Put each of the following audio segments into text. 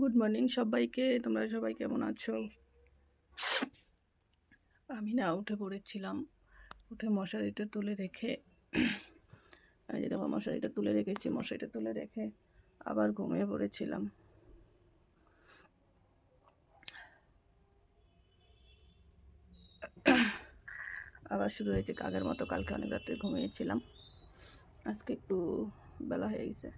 Good morning সবাইকে। তোমরা সবাই কেমন আছো? আমি না উঠে পড়েছিলাম, উঠে মশারিটা তুলে রেখে এই যে দেখো মশারিটা তুলে রেখেছি, মশারিটা তুলে রেখে আবার ঘুমিয়ে পড়েছিলাম। আবার শুরু হয়েছে কাকের মতো। কালকে অনেক রাত্রে ঘুমিয়েছিলাম, আজকে একটু বেলা হয়ে গেছে।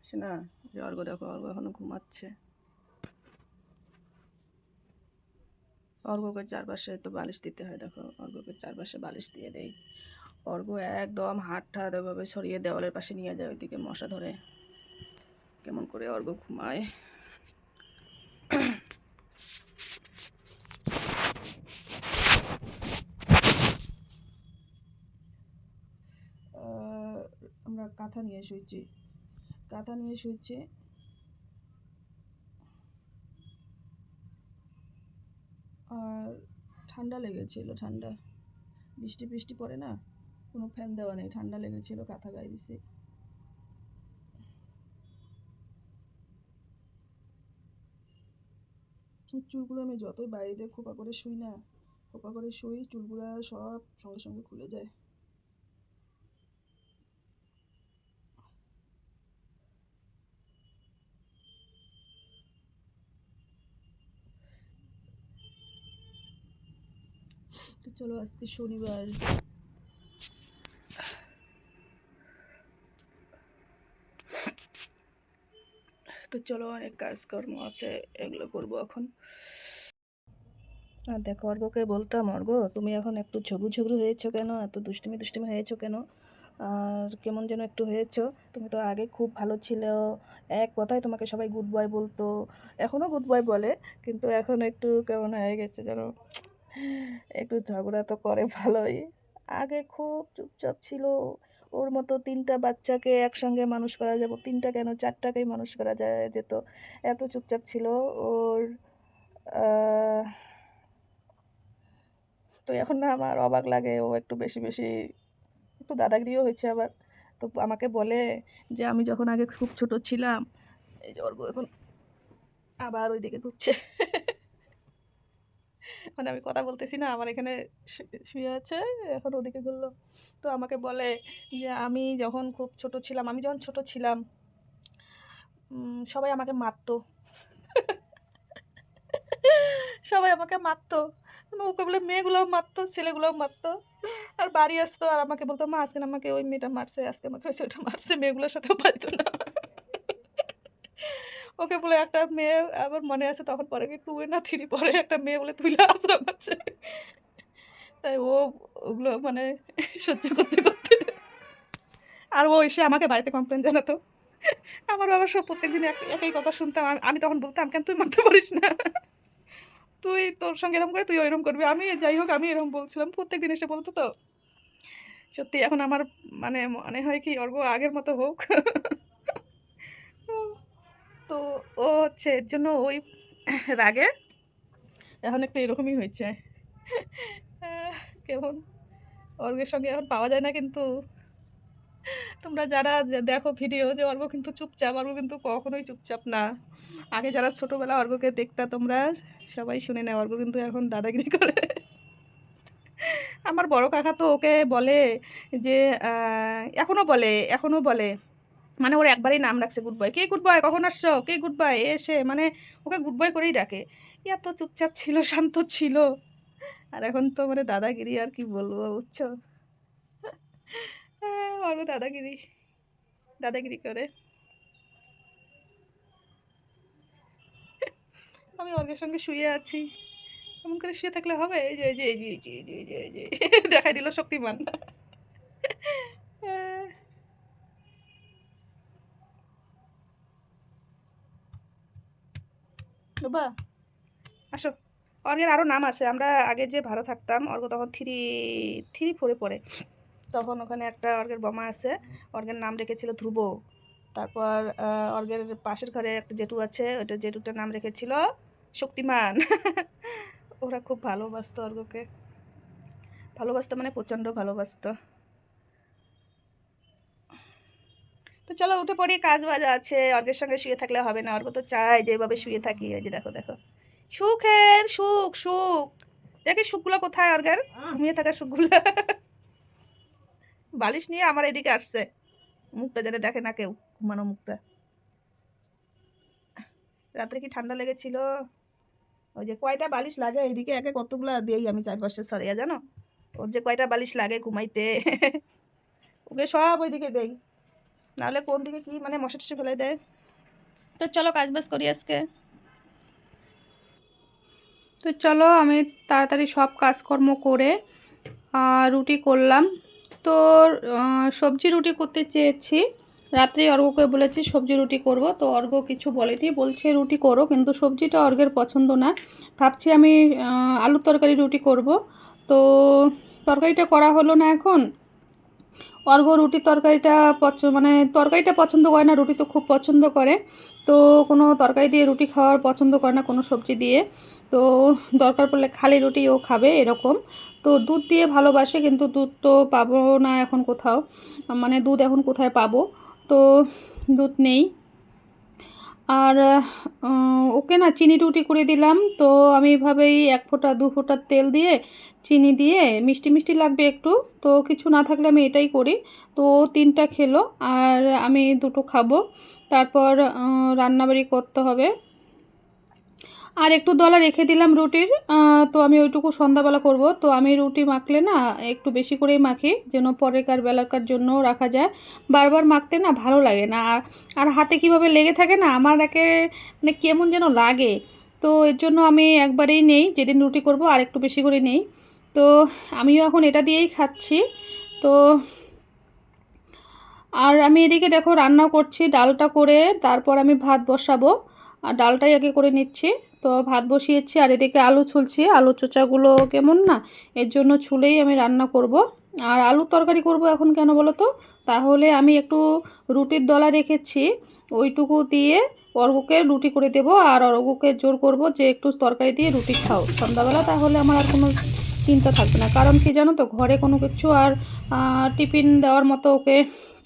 সে না যে অর্ঘ, দেখো অর্ঘ এখনো ঘুমাচ্ছে। অর্ঘকে চারপাশে তো বালিশ দিতে হয়, দেখো অর্ঘকে চারপাশে বালিশ দিয়ে দেই। অর্ঘ একদম হাত ঠাত এভাবে সরিয়ে দেওয়ালের পাশে নিয়ে যায়, ওইদিকে মশা ধরে। কেমন করে অর্ঘ ঘুমায়। আমরা কাঁথা নিয়ে শুয়েছি, কাঁথা নিয়ে শুয়েছি। আর ঠান্ডা লেগেছিল, ঠান্ডা বৃষ্টি বৃষ্টি পড়ে না, কোনো ফ্যান দেওয়া নেই, ঠান্ডা লেগেছিল, কাঁথা গায়ে দিছি। চুলগুলো আমি যতই বাড়িতে খোপা করে শুই না, খোপা করে শুই, চুলগুলো সব সঙ্গে সঙ্গে খুলে যায়। তো চলো, আজকে শনিবার, তো চলো অনেক কাজকর্ম আছে, এগুলো করবো এখন। আর দেখো অর্ঘকে বলতাম, অর্ঘ তুমি এখন একটু ঝগড়ু ঝগড়ু হয়েছো কেন, এত দুষ্টুমি দুষ্টুমি হয়েছো কেন, আর কেমন যেন একটু হয়েছো। তুমি তো আগে খুব ভালো ছিলে, এক কথায় তোমাকে সবাই গুড বয় বলতো, এখনও গুড বয় বলে, কিন্তু এখন একটু কেমন হয়ে গেছে যেন, একটু ঝগড়া তো করে ভালোই। আগে খুব চুপচাপ ছিল, ওর মতো তিনটা বাচ্চাকে একসঙ্গে মানুষ করা যাবে, তিনটা কেন চারটাকেই মানুষ করা যায় যেত, এত চুপচাপ ছিল ওর। আহ, তো এখন না আমার অবাক লাগে, ও একটু বেশি বেশি একটু দাদাগিরিও হয়েছে আবার। তো আমাকে বলে যে আমি যখন আগে খুব ছোট ছিলাম, এই যে অর্ঘ এখন আবার ওইদিকে ঢুকছে। মানে আমি কথা বলতেছি না, আমার এখানে শুয়ে আছে, এখন ওদিকে ঘুরলো। তো আমাকে বলে যে আমি যখন খুব ছোট ছিলাম, আমি যখন ছোট ছিলাম সবাই আমাকে মারতো, সবাই আমাকে মারতো। ওকে বলে মেয়েগুলোও মারতো, ছেলেগুলোও মারতো। আর বাড়ি আসতো আর আমাকে বলতো, মা আজকে আমাকে ওই মেয়েটা মারছে, আজকে আমাকে ওই ছেলেটা মারছে, মেয়েগুলোর সাথেও পারতো না। ওকে বলে একটা মেয়ে, আবার মনে আছে তখন পরে কি 2 না 3 পরে একটা মেয়ে বলে তুইলা আশ্রম আছে। তাই ও ওগুলো মানে সহ্য করতে করতে, আর ও এসে আমাকে বাড়িতে কমপ্লেন জানাতো। আমার বাবা সব প্রত্যেকদিন একই কথা শুনতাম। আমি তখন বলতাম, কেন তুই মানতে পারিস না, তুই তোর সঙ্গে এরকম করে তুই ওইরকম করবি। আমি যাই হোক, আমি এরকম বলছিলাম, প্রত্যেকদিন এসে বলতো। তো সত্যি এখন আমার মানে মনে হয় কি অর্ঘ আগের মতো হোক। তো ও হচ্ছে এর জন্য ওই রাগে এখন একটু এরকমই হয়েছে। কেমন অর্ঘের সঙ্গে এখন পাওয়া যায় না, কিন্তু তোমরা যারা দেখো ভিডিও, যে অর্ঘ কিন্তু চুপচাপ, অর্ঘ কিন্তু কখনোই চুপচাপ না। আগে যারা ছোটোবেলা অর্ঘকে দেখতা তোমরা, সবাই শুনে নেয় অর্ঘ কিন্তু এখন দাদাগিরি করে। আমার বড় কাকা তো ওকে বলে যে এখনও বলে, এখনও বলে, মানে ওর একবারই নাম রাখছে গুড বয়, কে গুড বয়, কখন আসছো, কে গুড বয়, এসে মানে ওকে গুড বয় করেই ডাকে। এত চুপচাপ ছিল, শান্ত ছিল, আর এখন তো মানে দাদাগিরি, আর কি বলবো বুঝছো। বড় দাদাগিরি, দাদাগিরি করে। আমি অর্ঘের সঙ্গে শুয়ে আছি, এমন করে শুয়ে থাকলে হবে? এই যে এই যে এই যে এই যে এই যে এই যে এই যে দেখাই দিল শক্তিমান। বাবা আসো। অর্ঘের আরও নাম আছে, আমরা আগে যে ভাড়া থাকতাম, অর্ঘ তখন 3-4 পড়ে, তখন ওখানে একটা অর্ঘের বোমা আছে, অর্ঘের নাম রেখেছিল ধ্রুব। তারপর অর্ঘের পাশের ঘরে একটা জেঠু আছে, ওইটা জেঠুটার নাম রেখেছিল শক্তিমান। ওরা খুব ভালোবাসতো অর্ঘকে। ভালোবাসতো মানে প্রচণ্ড ভালোবাসতো। তো চলো উঠে পড়ি, কাজ বাজ আছে। অর্গের সঙ্গে শুয়ে থাকলে হবে না, অর্গ তো চায় যে এভাবে শুয়ে থাকি। ওই যে দেখো দেখো, সুখের সুখ সুখ। দেখি সুখগুলো কোথায় অর্গের, ঘুমিয়ে থাকা সুখগুলো। বালিশ নিয়ে আমার এদিকে আসছে, মুখটা যেন দেখে না কেউ, ঘুমানো মুখটা। রাত্রে কি ঠান্ডা লেগেছিল? ওই যে কয়টা বালিশ লাগে এইদিকে, একে কতগুলো দিয়েই আমি চারপাশে সরিয়া, জানো? ওর যে কয়টা বালিশ লাগে ঘুমাইতে, ওকে সব ওইদিকে দেই, নাহলে কোন দিকে কি মানে মশা টশা ফেলে দেয়। তো চলো কাজ বাজ করি আজকে। তো চলো আমি তাড়াতাড়ি সব কাজকর্ম করে রুটি করলাম। তো সবজি রুটি করতে চেয়েছি, রাত্রে অর্ঘ্যকে বলেছি সবজি রুটি করব। তো অর্ঘ্য কিছু বলেনি, বলছে রুটি করো, কিন্তু সবজিটা অর্ঘ্যের পছন্দ না। ভাবছি আমি আলুর তরকারি রুটি করব। তো তরকারিটা করা হলো না এখন। অর্ঘ্য রুটির তরকারিটা মানে তরকারিটা পছন্দ করে না, রুটি তো খুব পছন্দ করে। তো কোনো তরকারি দিয়ে রুটি খাওয়ার পছন্দ করে না, কোনো সবজি দিয়ে। তো দরকার পড়লে খালি রুটি ও খাবে এরকম। তো দুধ দিয়ে ভালোবাসে, কিন্তু দুধ তো পাবো না এখন কোথাও, মানে দুধ এখন কোথায় পাবো। তো দুধ নেই। আর ওকে না চিনি রুটি করে দিলাম। তো আমি এভাবেই 1 ফোঁটা 2 ফোঁটা তেল দিয়ে চিনি দিয়ে, মিষ্টি মিষ্টি লাগবে একটু, তো কিছু না থাকলে আমি এটাই করি। তো ও 3টা খেলো আর আমি 2টো খাবো। তারপর রান্নাবাড়ি করতে হবে। আর একটু দলা রেখে দিলাম রুটির, তো আমি ওইটুকু সন্ধ্যাবেলা করব। তো আমি রুটি মাখলে না একটু বেশি করেই মাখি, যেন পরেকার বেলাকার জন্য রাখা যায়। বারবার মাখতে না ভালো লাগে না, আর হাতে কীভাবে লেগে থাকে না, আমার একে মানে কেমন যেন লাগে। তো এর জন্য আমি একবারেই নেই, যেদিন রুটি করব আর একটু বেশি করে নেই। তো আমিও এখন এটা দিয়েই খাচ্ছি। তো আর আমি এদিকে দেখো রান্না করছি, ডালটা করে তারপর আমি ভাত বসাবো। আর ডালটাই আগে করে নিচ্ছি। তো ভাত বসিয়েছি আর এদিকে আলু ছুলছি, আলু চোচাগুলো কেমন না, এর জন্য ছুলেই আমি রান্না করব। আর আলু তরকারি করব এখন, কেন বলো তো? তাহলে আমি একটু রুটির দলা রেখেছি, ওইটুকু দিয়ে অর্ঘ্যকে রুটি করে দেবো। আর অর্ঘ্যকে জোর করব যে একটু তরকারি দিয়ে রুটি খাও সন্ধ্যাবেলা, তাহলে আমার আর কোনো চিন্তা থাকবে না। কারণ কি জানো তো, ঘরে কোনো কিছু আর টিফিন দেওয়ার মতো ওকে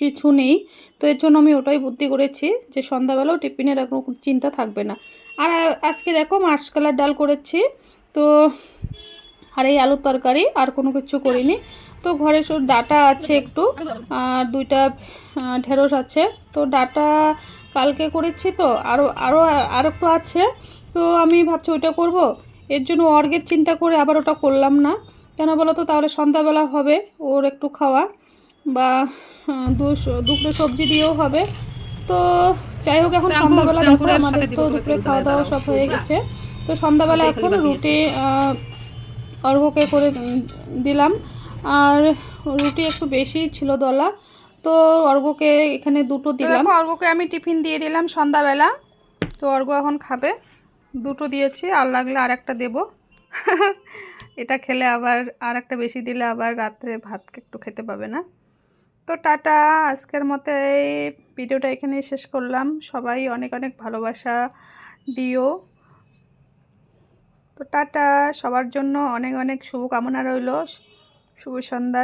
কিছু নেই। তো এর জন্য আমি ওটাই বুদ্ধি করেছি যে সন্ধ্যাবেলাও টিফিনের আর কোনো চিন্তা থাকবে না। আর আজকে দেখো মাসকলার ডাল করেছি। তো আর এই আলুর তরকারি, আর কোনো কিছু করিনি। তো ঘরে সব ডাটা আছে একটু, আর 2টা ঢেঁড়স আছে। তো ডাটা কালকে করেছি, তো আরও আরও আর একটু আছে। তো আমি ভাবছি ওইটা করব। এর জন্য অর্ঘ্যের চিন্তা করে আবার ওটা করলাম না। কেন বলো তো, তাহলে সন্ধ্যাবেলা হবে ওর একটু খাওয়া, বা দুপুরে সবজি দিয়েও হবে। তো যাই হোক, এখন সন্ধ্যাবেলা দেখো আমাদের তো দুপুরে খাওয়া দাওয়া সব হয়ে গেছে। তো সন্ধ্যাবেলা এখন রুটি অর্ঘ্যকে করে দিলাম। আর রুটি একটু বেশিই ছিল দলা, তো অর্ঘ্যকে এখানে 2টো দিলাম। অর্ঘ্যকে আমি টিফিন দিয়ে দিলাম সন্ধ্যাবেলা। তো অর্ঘ্য এখন খাবে, 2টো দিয়েছি, আর লাগলে আর একটা দেবো। এটা খেলে আবার আর একটা বেশি দিলে আবার রাত্রে ভাত একটু খেতে পাবে না। তো টাটা, আজকের মতো এই ভিডিওটা এখানেই শেষ করলাম। সবাই অনেক অনেক ভালোবাসা দিও। তো টাটা, সবার জন্য অনেক অনেক শুভকামনা রইল। শুভ সন্ধ্যা।